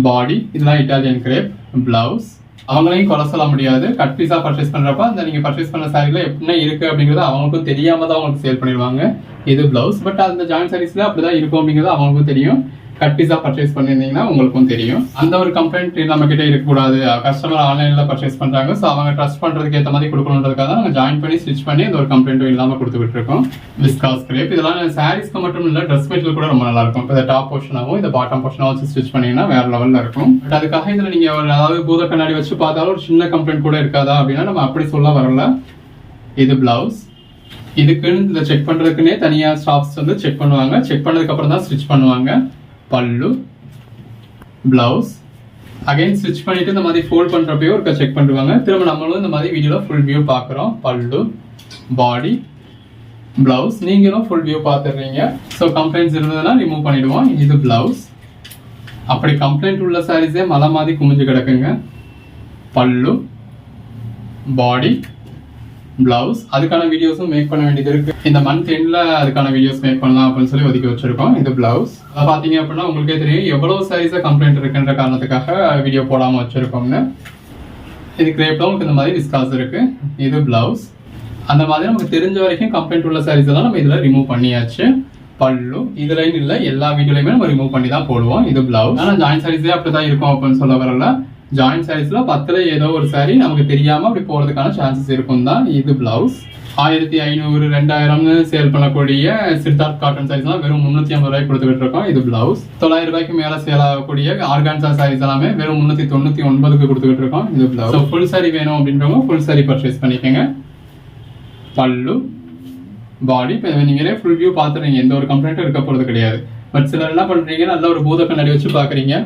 பாடி இதெல்லாம் இட்டாலியன் கிரேப். பிளவுஸ் அவங்களையும் குறை சொல்ல முடியாது. கட் பீஸா பர்ச்சேஸ் பண்றப்ப அந்த நீங்க பர்ச்சேஸ் பண்ண சாரில எப்படி இருக்கு அப்படிங்கறது அவங்களுக்கும் தெரியாம தான் அவங்களுக்கு சேல் பண்ணிடுவாங்க. இது பிளவுஸ். பட் அந்த ஜாயின் சாரீஸ்ல அப்படிதான் இருக்கும் அப்படிங்கிறது அவங்களுக்கும் தெரியும். கட் பீஸா பர்ச்சேஸ் பண்ணியிருந்தீங்கன்னா உங்களுக்கும் தெரியும். அந்த ஒரு கம்ப்ளைண்ட் நம்ம கிட்ட இருக்கக்கூடாது. கஸ்டமர் ஆன்லைன்ல பர்ச்சேஸ் பண்றாங்க, ஸோ அவங்க ட்ரஸ்ட் பண்றதுக்கு ஏற்ற மாதிரி கொடுக்கணுன்றதுக்காக நாங்கள் ஜாயின் பண்ணி ஸ்டிச் பண்ணி அந்த ஒரு கம்ப்ளைண்ட்டும் இல்லாம கொடுத்துட்டு இருக்கோம். விஸ்காஸ் கிரேப் இதெல்லாம் சாரீஸ்க்கு மட்டும் இல்லை, ட்ரெஸ் மெட்டீரியல் கூட ரொம்ப நல்லா இருக்கும். இப்போ இந்த டாப் போர்ஷனாகவும் இந்த பாட்டம் போர்ஷனாகவும் வச்சு ஸ்டிச் பண்ணீங்கன்னா வேற லெவல்ல இருக்கும். பட் அதுக்காக இதுல நீங்க அதாவது பூத கண்ணாடி வச்சு பார்த்தாலும் ஒரு சின்ன கம்ப்ளைண்ட் கூட இருக்காதா அப்படின்னா நம்ம அப்படி சொல்ல வரல. இது பிளவுஸ். இதுக்குன்னு இந்த செக் பண்றதுக்குன்னே தனியா ஸ்டாஃப்ஸ் வந்து செக் பண்ணுவாங்க. செக் பண்ணதுக்கு அப்புறம் தான் ஸ்டிச் பண்ணுவாங்க. பல்லு, பிளவுஸ் அகைன் ஸ்டிச் பண்ணிட்டு இந்த மாதிரி ஃபோல்ட் பண்றப்பயோ ஒரு செக் பண்ணுவாங்க. திரும்ப நம்மளும் இந்த மாதிரி வீடியோல ஃபுல் வியூ பார்க்குறோம். பல்லு, பாடி, பிளவுஸ் நீங்களும் ஃபுல் வியூ பார்த்துடுறீங்க. ஸோ கம்ப்ளைண்ட்ஸ் இருந்ததுன்னா ரிமூவ் பண்ணிடுவோம். இது பிளவுஸ். அப்படி கம்ப்ளைண்ட் உள்ள சாரீஸே மலை மாதிரி குமிஞ்சு கிடக்குங்க. பல்லு, பாடி, பிளவுஸ் அதுக்கான வீடியோஸும் மேக் பண்ண வேண்டியது இருக்கு. இந்த மந்த் எண்ட்ல அதுக்கான வீடியோஸ் மேக் பண்ணலாம் அப்படின்னு சொல்லி ஒதுக்கி வச்சிருக்கோம். இது பிளவுஸ். அதை பாத்தீங்க அப்படின்னா உங்களுக்கே தெரியும் எவ்வளவு சாரீஸா கம்ப்ளைண்ட் இருக்குன்ற காரணத்துக்காக வீடியோ போடாம வச்சிருக்கோம்னு. இது கிரேப்ல உங்களுக்கு இந்த மாதிரி டிஸ்காஸ் இருக்கு. இது பிளவுஸ். அந்த மாதிரி நமக்கு தெரிஞ்ச வரைக்கும் கம்ப்ளைண்ட் உள்ள சாரீஸ் எல்லாம் நம்ம இதுல ரிமூவ் பண்ணியாச்சு. பல்லு இதுலன்னு இல்ல, எல்லா வீடியோலையுமே நம்ம ரிமூவ் பண்ணி தான் போடுவோம். இது பிளவுஸ். ஆனா ஜாயின் சாரீஸே அப்படிதான் இருக்கும் அப்படின்னு சொல்ல வரல. ஜாயின் சாரீஸ்ல 10ல ஏதோ ஒரு சாரி நமக்கு தெரியாம அப்படி போறதுக்கான சான்சஸ் இருக்கும் தான். இது பிளவுஸ். 1500 2000 சேல் பண்ணக்கூடிய சித்தார்த் காட்டன் சாரீஸ் எல்லாம் வெறும் 350 ரூபாய்க்கு கொடுத்துட்டு இருக்கோம். இது பிளவுஸ். 900 ரூபாய்க்கு மேல சேல் ஆகக்கூடிய ஆர்கான்சா சாரீஸ் எல்லாமே வெறும் 399க்கு கொடுத்துட்டு இருக்கோம். இது பிளவுஸ். ஃபுல் சாரி வேணும் அப்படின்றவங்க ஃபுல் சாரி பர்ச்சேஸ் பண்ணிக்கோங்க. பல்லு, பாடி. இப்போ நீங்களே ஃபுல் வியூ பார்த்துறீங்க, எந்த ஒரு கம்ப்ளைண்ட்டும் இருக்க போறது கிடையாது. பட் சிலர் என்ன பண்றீங்க, நல்ல ஒரு பூத கண்ணாடி வச்சு பாக்குறீங்க.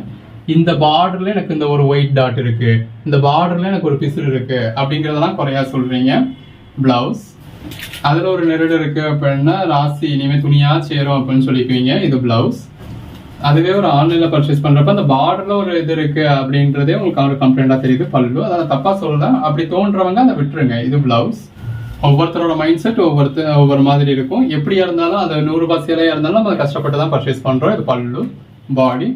இந்த பார்டர்ல எனக்கு இந்த ஒரு ஒயிட் டாட் இருக்கு, இந்த பார்டர்ல எனக்கு ஒரு பிசுறு இருக்கு அப்படிங்கறதெல்லாம் குறையா சொல்றீங்க. பிளவுஸ் அதுல ஒரு நெருடு இருக்கு அப்படின்னா ராசி இனிமே துணியா சேரும் அப்படின்னு சொல்லிக்குவீங்க. இது பிளவுஸ். அதுவே ஒரு ஆன்லைன்ல பர்ச்சேஸ் பண்றப்ப அந்த பார்டர்ல ஒரு இது இருக்கு அப்படின்றதே உங்களுக்கு ஒரு கம்ப்ளைண்டா தெரியுது. பல்லு அதை தப்பா சொல்லல, அப்படி தோன்றவங்க அதை விட்டுருங்க. இது பிளவுஸ். ஒவ்வொருத்தரோட மைண்ட் செட் ஒவ்வொரு மாதிரி இருக்கும். எப்படியா இருந்தாலும் அது 100 ரூபாய் சேலையா இருந்தாலும் நம்ம அதை கஷ்டப்பட்டு தான் பர்ச்சேஸ் பண்றோம். இது பல்லு, பாடி.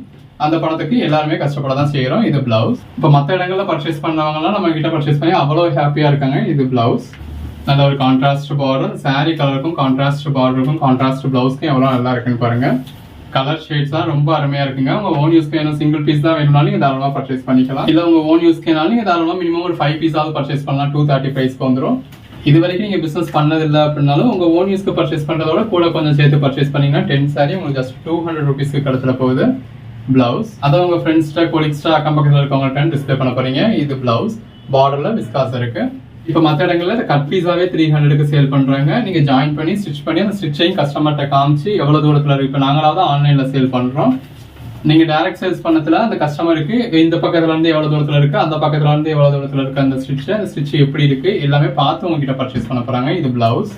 அந்த படத்துக்கு எல்லாருமே கஷ்டப்பட தான் செய்யறோம். இது பிளவுஸ். இப்போ மற்ற இடங்கள்ல பர்ச்சேஸ் பண்ணவங்கலாம் நம்ம கிட்ட பர்ச்சேஸ் பண்ணி அவ்வளோ ஹாப்பியா இருக்காங்க. இது பிளவுஸ். நல்ல ஒரு கான்ட்ராஸ்ட் பார்டர். சாரி கலருக்கும் கான்ட்ராஸ்ட் பார்டருக்கும் கான்ட்ராஸ்ட் பிளவுஸ்க்கும் எவ்வளோ நல்லா இருக்குன்னு பாருங்க. கலர் ஷேட்ஸ்லாம் ரொம்ப அருமையா இருக்குங்க. உங்க ஓன் யூஸ்க்கு வேணும், சிங்கிள் பீஸ் தான் வேணும்னாலும் நீங்க தாராளமா பர்ச்சேஸ் பண்ணிக்கலாம். இல்ல உங்க ஓன் யூஸ்க்குனாலும் நீங்க தாராளமா மினிமம் ஒரு 5 பீஸாவது பர்ச்சேஸ் பண்ணலாம். 230 பிரைஸ்க்கு வந்துடும். இது வரைக்கும் நீங்க பிசினஸ் பண்ணது இல்லை அப்படின்னாலும் உங்க ஓன் யூஸ்க்கு பர்ச்சேஸ் பண்றதோட கூட கொஞ்சம் சேர்த்து பர்ச்சேஸ் பண்ணீங்கன்னா 10 saree உங்களுக்கு ஜஸ்ட் 200 rupeesக்கு கிடைச்சிட போகுது. பிளவுஸ் அதை உங்க ஃப்ரெண்ட்ஸ்ட கொலீக்ஸ்ட அக்கம் பக்கத்தில் இருக்கவங்கள்ட்ட டிஸ்பிளே பண்ண போறீங்க. இது பிளவுஸ் பார்டர்ல விஸ்காஸ் இருக்கு. இப்போ மற்ற இடங்கள்ல கட் பீஸாவே 300க்கு சேல் பண்றாங்க. நீங்க ஜாயின் பண்ணி ஸ்டிச் பண்ணி அந்த ஸ்டிச்சையும் கஸ்டமர்கிட்ட காமிச்சு எவ்வளவு தூரத்துல இருக்கு. இப்போ நாங்களாவது ஆன்லைன்ல சேல் பண்றோம். நீங்க டைரக்ட் சேல்ஸ் பண்ணதுல அந்த கஸ்டமருக்கு இந்த பக்கத்துல இருந்து எவ்வளவு தூரத்துல இருக்கு, அந்த பக்கத்துல இருந்து எவ்வளவு தூரத்துல இருக்கு அந்த ஸ்டிச் எப்படி இருக்கு எல்லாமே பார்த்து உங்ககிட்ட பர்ச்சேஸ் பண்ண போறாங்க. இது பிளவுஸ்.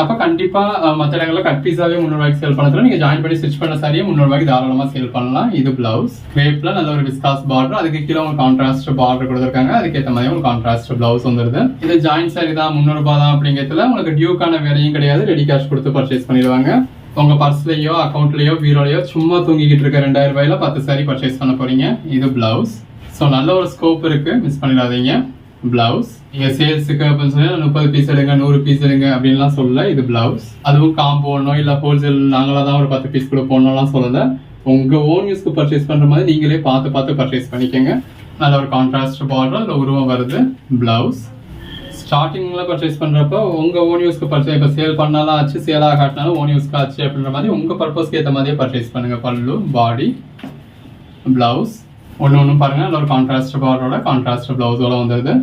அப்ப கண்டிப்பா மற்ற இடங்கள்ல கட் பீஸாவே 300 ரூபாய்க்கு சேல் பண்ணதுல நீங்க ஜாயின் பண்ணி ஸ்டிச் பண்ண சாரியே 300 ரூபாய்க்கு தாராளமா சேல் பண்ணலாம். இது பிளவுஸ். கிரேப்ல நல்ல ஒரு விஸ்காஸ் பார்டர், அதுக்கு கீழே உங்களுக்கு கான்ட்ராஸ்ட் பார்டர் கொடுத்துருக்காங்க. அதுக்கேற்ற மாதிரி உங்களுக்கு கான்ட்ராஸ்ட் பிளவுஸ் வந்துருது. இது ஜாயின் சாரி தான் 300 ரூபாய் தான் அப்படிங்கிறதுல உங்களுக்கு டியூக்கான வேலையும் கிடையாது. ரெடி கேஷ் கொடுத்து பர்ச்சேஸ் பண்ணிடுவாங்க. உங்க பர்ஸ்லயோ அக்கௌண்ட்லயோ பீரோலயோ சும்மா தூங்கிக்கிட்டு இருக்க 2000 ரூபாயில 10 சாரி பர்ச்சேஸ் பண்ண போறீங்க. இது பிளவுஸ். ஸோ நல்ல ஒரு ஸ்கோப் இருக்கு, மிஸ் பண்ணிடாதீங்க. பிளவுஸ் நீங்க சேல்ஸுக்கு அப்படின்னு சொல்லி 30 பீஸ் எடுங்க 100 பீஸ் எடுங்க அப்படின்லாம் சொல்லல. இது பிளவுஸ். அதுவும் காம்போனோ இல்ல ஹோல்சேல் நாங்களா தான் ஒரு 10 பீஸ் கூட போடணும்லாம் சொல்லல. உங்க ஓன் யூஸ்க்கு பர்ச்சேஸ் பண்ற மாதிரி நீங்களே பார்த்து பர்ச்சேஸ் பண்ணிக்கோங்க. நல்ல ஒரு கான்ட்ராஸ்ட் பார்டர் அதுல உருவம் வருது. பிளவுஸ் ஸ்டார்டிங்ல பர்ச்சேஸ் பண்றப்போ உங்க ஓன் யூஸ்க்கு பர்ச்சேஸ் இப்போ சேல் பண்ணாலும் ஆச்சு, சேல் ஆகாட்டினாலும் ஓன் யூஸ்க்கு ஆச்சு அப்படின்ற மாதிரி உங்க பர்பஸ்க்கு ஏற்ற மாதிரியே பர்ச்சேஸ் பண்ணுங்க. பல்லு பாடி பிளவுஸ் ஒன்று பாருங்க. நல்ல ஒரு கான்ட்ராஸ்ட் பார்டரோட கான்ட்ராஸ்ட் பிளவுஸோட வந்துருது.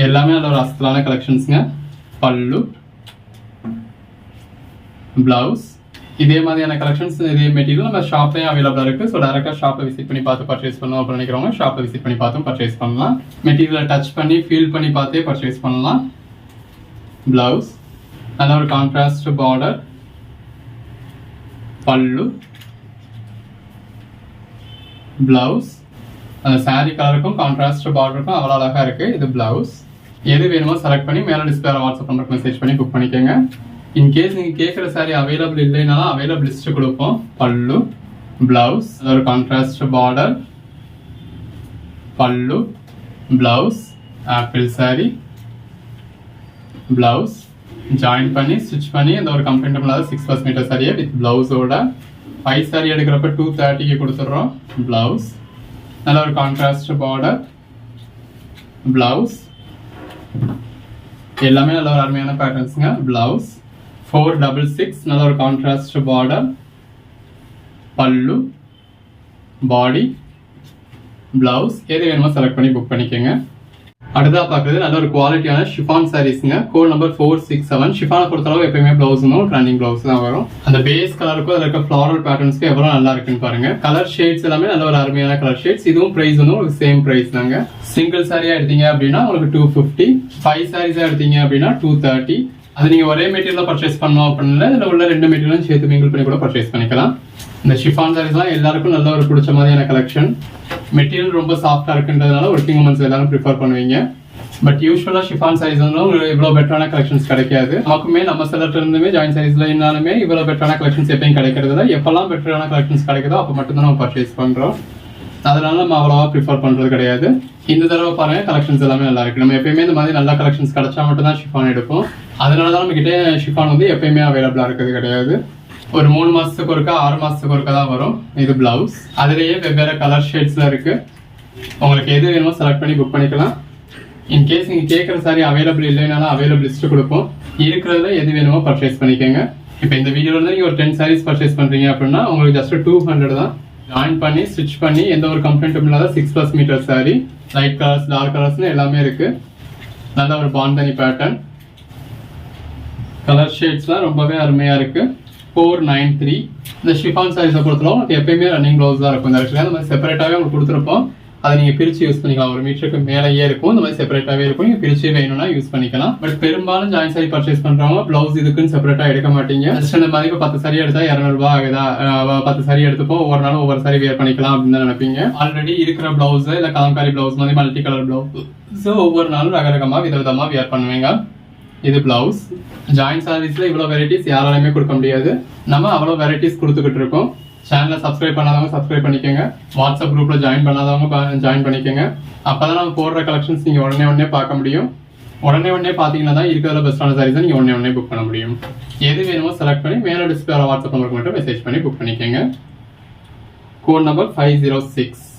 எல்லாமே நல்ல ஒரு அசலான கலெக்ஷன்ஸுங்க. பல்லு பிளவுஸ் இதே மாதிரியான கலெக்ஷன்ஸ் இதே மெட்டீரியல் நம்ம ஷாப்லயும் அவைலபிளா இருக்கு. ஸோ டேரக்டா ஷாப்பை விசிட் பண்ணி பார்த்து பர்ச்சேஸ் பண்ணணும் அப்படின்னு நினைக்கிறவங்க ஷாப்பை விசிட் பண்ணி பார்த்தும் பர்ச்சேஸ் பண்ணலாம். மெட்டீரியலை டச் பண்ணி ஃபீல் பண்ணி பார்த்தே பர்ச்சேஸ் பண்ணலாம். பிளவுஸ் நல்ல ஒரு கான்ட்ராஸ்ட் பார்டர், பல்லு பிளவுஸ் அந்த சாரி கலருக்கும் கான்ட்ராஸ்ட் பார்டருக்கும் அவ்வளோ அழகா இருக்கு. இது பிளவுஸ். எது வேணுமோ செலக்ட் பண்ணி மேலே டிஸ்பிளேல வாட்ஸ்அப் நம்பருக்கு மெசேஜ் பண்ணி புக் பண்ணிக்கோங்க. இன்கேஸ் நீங்க கேட்குற சாரி அவைலபிள் இல்லைனாலும் அவைலபிள் லிஸ்ட் கொடுப்போம். பல்லு பிளவுஸ் ஒரு கான்ட்ராஸ்ட் பார்டர், பல்லு blouse apple sorry blouse join பண்ணி ஸ்டிச் பண்ணி அந்த ஒரு கம்ஃபர்டபுள் 6+ மீட்டர் சாரியை வித் பிளவுஸோட 5 சாரி எடுக்கிறப்ப 230க்கு கொடுத்துட்றோம். பிளவுஸ் நல்ல ஒரு கான்ட்ராஸ்ட் பார்டர், பிளவுஸ் எல்லாமே நல்ல ஒரு அருமையான பேட்டர்ன்ஸுங்க. பிளவுஸ் 466 நல்ல ஒரு கான்ட்ராஸ்ட் பார்டர், பல்லு பாடி பிளவுஸ் எது வேணுமோ செலக்ட் பண்ணி புக் பண்ணிக்கோங்க. அடுத்தா பாக்குறது நல்ல ஒரு குவாலிட்டியான ஷிஃபான் சாரீஸ்ங்க. Code number 467. ஷிஃபானை பொறுத்தளவு எப்பயுமே பிளவுஸ் ரன்னிங் பிளவுஸ் தான் வரும். அந்த பேஸ் கலருக்கும் அதில் இருக்க ஃபிளாரல் பேட்டர்ன்ஸ்க்கு எவ்வளவு நல்லா இருக்குன்னு பாருங்க. கலர் ஷேட்ஸ் எல்லாமே நல்ல ஒரு அருமையான கலர் ஷேட்ஸ். இதுவும் பிரைஸ் வந்து உங்களுக்கு சேம் பிரைஸ் தாங்க. சிங்கிள் சாரியா எடுத்தீங்க அப்படின்னா உங்களுக்கு 250, 5 சாரீஸா எடுத்தீங்க அப்படின்னா 230. அது நீங்க ஒரே மெட்டீரியல் பர்ச்சேஸ் பண்ணோம் அப்படின்னா இதுல உள்ள 2 மெட்டீரியலும் சேர்த்து மிங்கிள் பண்ணி கூட பர்ச்சேஸ் பண்ணிக்கலாம். இந்த ஷிஃபான் சாரீஸ்லாம் எல்லாருக்கும் நல்ல ஒரு பிடிச்ச மாதிரியான கலெக்ஷன். மெட்டீரியல் ரொம்ப சாஃப்டா இருக்குன்றதுனால ஒர்க்கிங் உமன்ஸ் எல்லாரும் ப்ரிஃபர் பண்ணுவீங்க. பட் யூஸ்வலா ஷிஃபான் சாரீஸ் வந்து உங்களுக்கு இவ்வளவு பெட்டரான கலெக்ஷன்ஸ் கிடைக்காது. நமக்குமே நம்ம செலக்ட் இருந்துமே ஜாயின் சாரீஸ்ல இருந்தாலுமே இவ்வளவு பெட்டரான கலெக்ஷன்ஸ் எப்பயும் கிடைக்கிறதுல எப்பெல்லாம் பெட்டரான கலெக்ஷன்ஸ் கிடைக்குதோ அப்போ மட்டும்தான் நம்ம பர்ச்சேஸ் பண்றோம். அதனால நம்ம அவ்வளவா ப்ரிஃபர் பண்றது கிடையாது. இந்த தடவை பாருங்க கலெக்ஷன்ஸ் எல்லாமே நல்லா இருக்கு. நம்ம எப்பயுமே இந்த மாதிரி நல்ல கலெக்ஷன்ஸ் கிடைச்சா மட்டும் தான் ஷிஃபான் எடுப்போம். அதனாலதான் நம்ம கிட்ட ஷிஃபான் வந்து எப்பயுமே அவைலபிளா இருக்கிறது கிடையாது. ஒரு 3 மாசத்துக்கு ஒருக்கா 6 மாசத்துக்கு ஒருக்கா தான் வரும். இது பிளவுஸ். அதுலயே வெவ்வேறு கலர் ஷேட்ஸ்ல இருக்கு. உங்களுக்கு எது வேணுமோ செலக்ட் பண்ணி புக் பண்ணிக்கலாம். இன்கேஸ் நீங்க கேட்குற சாரி அவைலபிள் இல்லைனாலும் அவைலபிள் லிஸ்ட் கொடுப்போம். இருக்கிறதுல எது வேணுமோ பர்ச்சேஸ் பண்ணிக்கோங்க. இப்போ இந்த வீடியோல இருந்து நீங்க ஒரு 10 சாரீஸ் பர்ச்சேஸ் பண்றீங்க அப்படின்னா உங்களுக்கு ஜஸ்ட் 200 தான். ஜாயின் பண்ணி ஸ்டிச் பண்ணி எந்த ஒரு கம்ஃபர்டபுள் இல்லாத 6+ metre saree, light colours dark கலர்ஸ்னு எல்லாமே இருக்கு. நல்ல ஒரு பாந்தனி பேட்டர்ன். கலர் ஷேட்ஸ்லாம் ரொம்பவே அருமையா இருக்கு. 493. இந்த ஷிஃபான் சாரீஸை பொறுத்தவரை உங்களுக்கு எப்பயுமே ரன்னிங் ப்ளவுஸ் தான் இருக்கும். இந்த இடத்துல அந்த மாதிரி செப்பரேட்டாகவே உங்களுக்கு கொடுத்துருப்போம். அதை நீங்க பிரிச்சு யூஸ் பண்ணிக்கலாம். 1 மீட்டருக்கு மேலேயே இருக்கும். இந்த மாதிரி செப்பரேட்டாவே இருக்கும். நீங்க பிரிச்சு வேணும்னா யூஸ் பண்ணிக்கலாம். பட் பெரும்பாலும் ஜாயின் சாரி பர்ச்சேஸ் பண்றவங்க பிளவுஸ் இதுக்குன்னு செப்பரேட்டா எடுக்க மாட்டீங்க. ஜஸ்ட் இந்த மாதிரி 10 சாரி எடுத்தா 200 ரூபாய் ஆகுதா, 10 சாரி எடுத்துப்போம் ஒவ்வொரு நாளும் ஒவ்வொரு சாரி வேர் பண்ணிக்கலாம் அப்படின்னு நினைப்பீங்க. ஆல்ரெடி இருக்கிற பிளவுஸ் இல்ல கலம்காரி பிளவுஸ் மாதிரி மல்டி கலர் பிளவுஸ் ஸோ ஒவ்வொரு நாளும் ரகரகமா விதவிதமா வேர் பண்ணுவீங்க. இது பிளவுஸ். ஜாயின் சாரீஸ்ல இவ்வளவு வெரைட்டிஸ் யாராலையுமே கொடுக்க முடியாது. நம்ம அவ்வளவு வெரைட்டிஸ் கொடுத்துக்கிட்டு இருக்கோம். சேனலை சப்ஸ்கிரைப் பண்ணாதவங்க சப்ஸ்கிரைப் பண்ணிக்கோங்க. வாட்ஸ்அப் குரூப்ல ஜாயின் பண்ணாதவங்க ஜாயின் பண்ணிக்கோங்க. அப்பதான் நம்ம போடுற கலெக்ஷன்ஸ் நீங்க உடனே பார்க்க முடியும். உடனே பார்த்தீங்கன்னா தான் இருக்கிறதுல பெஸ்ட்டான சாரீஸை நீங்கள் உடனே புக் பண்ண முடியும். எது வேணுமோ செலக்ட் பண்ணி மேலே டிஸ்பிளே வாட்ஸ்அப் நம்பருக்கு மட்டும் மெசேஜ் பண்ணி புக் பண்ணிக்கோங்க. Code number 506.